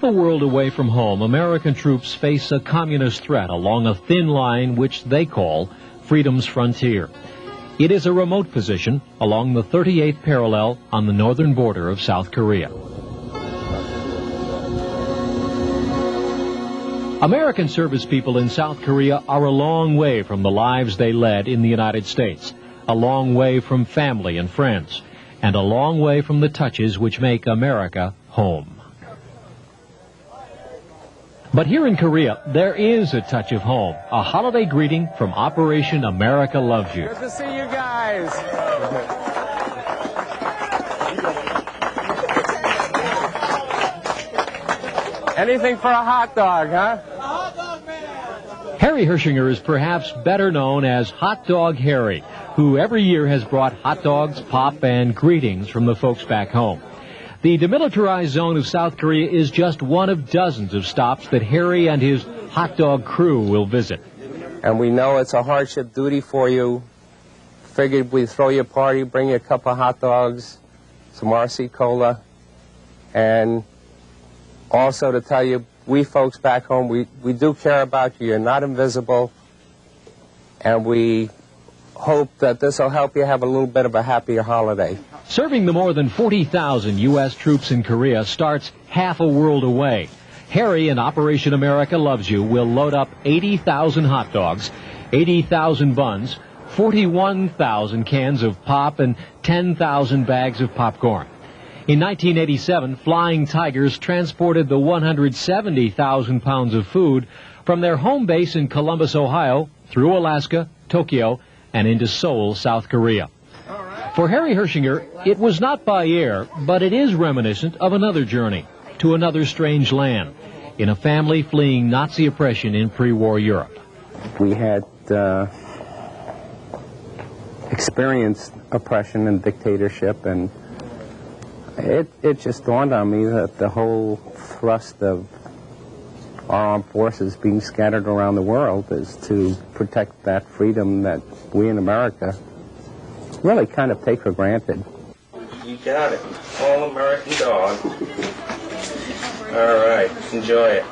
a world away from home, American troops face a communist threat along a thin line which they call freedom's frontier. It is a remote position along the 38th parallel on the northern border of South Korea. American service people in South Korea are a long way from the lives they led in the United States, a long way from family and friends, and a long way from the touches which make America home. But here in Korea, there is a touch of home, a holiday greeting from Operation America Loves You. Good to see you guys. Anything for a hot dog, huh? Harry Hershinger is perhaps better known as Hot Dog Harry, who every year has brought hot dogs, pop, and greetings from the folks back home. The demilitarized zone of South Korea is just one of dozens of stops that Harry and his hot dog crew will visit. And we know it's a hardship duty for you. Figured we'd throw you a party, bring you a couple of hot dogs, some RC Cola, and also to tell you, we folks back home, we do care about you. You're not invisible, and we hope that this will help you have a little bit of a happier holiday. Serving the more than 40,000 U.S. troops in Korea starts half a world away. Harry and Operation America Loves You will load up 80,000 hot dogs, 80,000 buns, 41,000 cans of pop, and 10,000 bags of popcorn. In 1987, Flying Tigers transported the 170,000 pounds of food from their home base in Columbus, Ohio, through Alaska, Tokyo, and into Seoul, South Korea. For Harry Hershinger, it was not by air, but it is reminiscent of another journey to another strange land in a family fleeing Nazi oppression in pre-war Europe. We had experienced oppression and dictatorship, and it just dawned on me that the whole thrust of our armed forces being scattered around the world is to protect that freedom that we in America really kind of take for granted. You got it. All-American dog. All right. Enjoy it.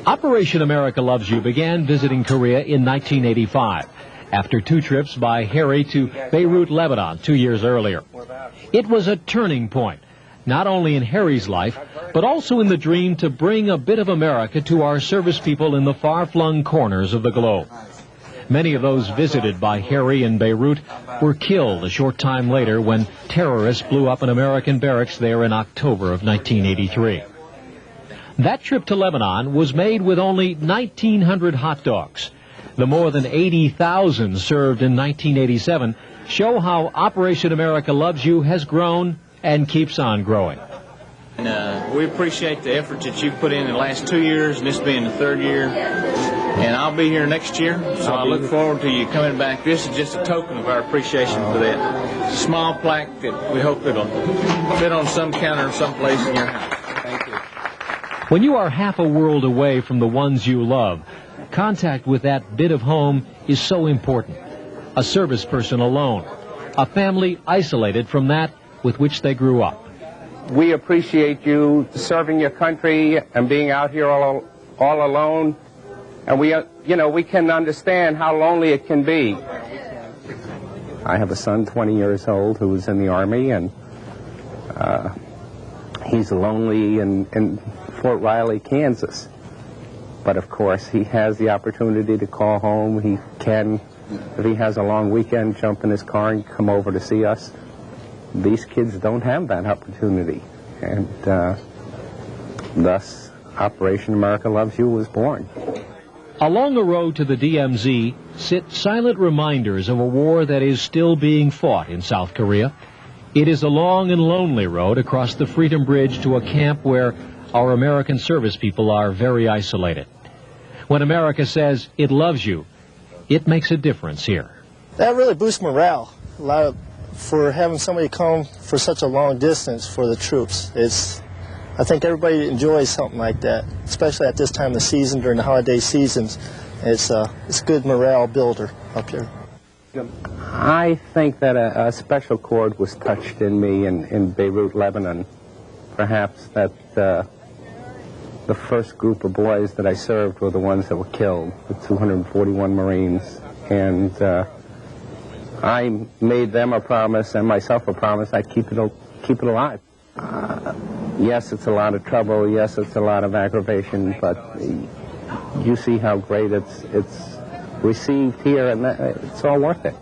Operation America Loves You began visiting Korea in 1985, after two trips by Harry to Beirut, Lebanon, 2 years earlier. It was a turning point, not only in Harry's life, but also in the dream to bring a bit of America to our service people in the far-flung corners of the globe. Many of those visited by Harry in Beirut were killed a short time later when terrorists blew up an American barracks there in October of 1983. That trip to Lebanon was made with only 1,900 hot dogs. The more than 80,000 served in 1987 show how Operation America Loves You has grown and keeps on growing. And we appreciate the effort that you've put in the last 2 years, and this being the third year. And I'll be here next year, so I look forward to you coming back. This is just a token of our appreciation for that. It's a small plaque that we hope it'll fit on some counter someplace in your house. Thank you. When you are half a world away from the ones you love, contact with that bit of home is so important. A service person alone, a family isolated from that with which they grew up. We appreciate you serving your country and being out here all alone. And we can understand how lonely it can be. I have a son, 20 years old, who's in the Army, and he's lonely in Fort Riley, Kansas. But of course, he has the opportunity to call home. He can, if he has a long weekend, jump in his car and come over to see us. These kids don't have that opportunity. And thus, Operation America Loves You was born. Along the road to the DMZ sit silent reminders of a war that is still being fought in South Korea. It is a long and lonely road across the Freedom Bridge to a camp where our American service people are very isolated. When America says it loves you, it makes a difference here. That really boosts morale. For having somebody come for such a long distance for the troops. I think everybody enjoys something like that, especially at this time of the season, during the holiday seasons. It's a good morale builder up here. I think that a special chord was touched in me in Beirut, Lebanon. Perhaps that the first group of boys that I served were the ones that were killed, the 241 Marines. And I made them a promise and myself a promise I'd keep it alive. Yes, it's a lot of trouble. Yes, it's a lot of aggravation, but you see how great it's received here, and it's all worth it.